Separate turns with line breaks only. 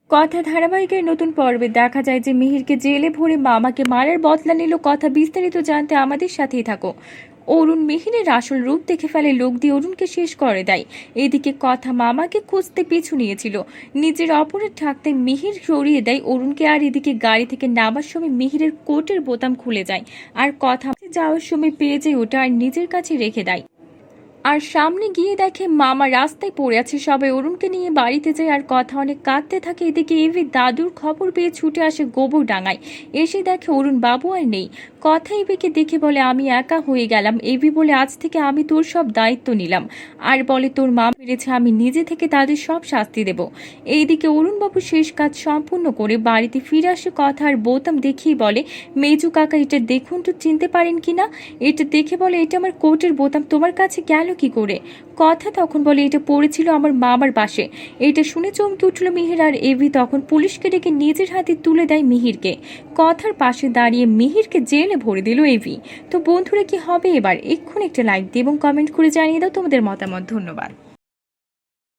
কথা ধারাবাহিকের নতুন পর্বে দেখা যায় যে মিহিরকে জেলে ভরে মামাকে মারার বদলা নিল। কথা বিস্তারিত জানতে আমাদের সাথেই থাকো। অরুণ মিহিরের আসল রূপ দেখে ফেলে, লোক দিয়ে অরুণকে শেষ করে দেয়। এদিকে কথা মামাকে খুঁজতে পিছু নিয়েছিল, নিজের অপরাধ ঢাকতে মিহির সরিয়ে দেয় অরুণকে। আর এদিকে গাড়ি থেকে নামার সময় মিহিরের কোটের বোতাম খুলে যায়, আর কথা যাওয়ার সময় পেয়ে যায় ওটা আর নিজের কাছে রেখে দেয়। আর সামনে গিয়ে দেখে মামা রাস্তায় পড়ে আছে। সবাই অরুণকে নিয়ে বাড়িতে যায় আর কথা অনেক কাঁদতে থাকে। এদিকে এভি দাদুর খবর পেয়ে ছুটে আসে গোবর ডাঙায়। এসে দেখে অরুণ বাবু আর নেই। কথা এভিকে দেখে বলে, আমি একা হয়ে গেলাম। এভি বলে, আজ থেকে আমি তোর সব দায়িত্ব নিলাম। আর বলে, তোর মা মেরেছে, আমি নিজে থেকে তাদের সব শাস্তি দেব। এইদিকে অরুণবাবু শেষ কাজ সম্পূর্ণ করে বাড়িতে ফিরে আসে। কথা আর বোতাম দেখিয়ে বলে, মেজু কাকা এটা দেখুন তো চিনতে পারেন কিনা। এটা দেখে বলে, এটা আমার কোটের বোতাম, তোমার কাছে গেল কি করে? কথা তখন বলে, এটা পড়েছিল আমার মামার পাশে। এটা শুনে চমকে উঠল মিহির। আর এভি তখন পুলিশকে ডেকে নিজের হাতে তুলে দেয় মিহিরকে। কথার পাশে দাঁড়িয়ে মিহিরকে জেলে ভরে দিল এভি। তো বন্ধুরা, কি হবে এবার? এক্ষুনি একটা লাইক দিয়ে এবং কমেন্ট করে জানিয়ে দাও তোমাদের মতামত। ধন্যবাদ।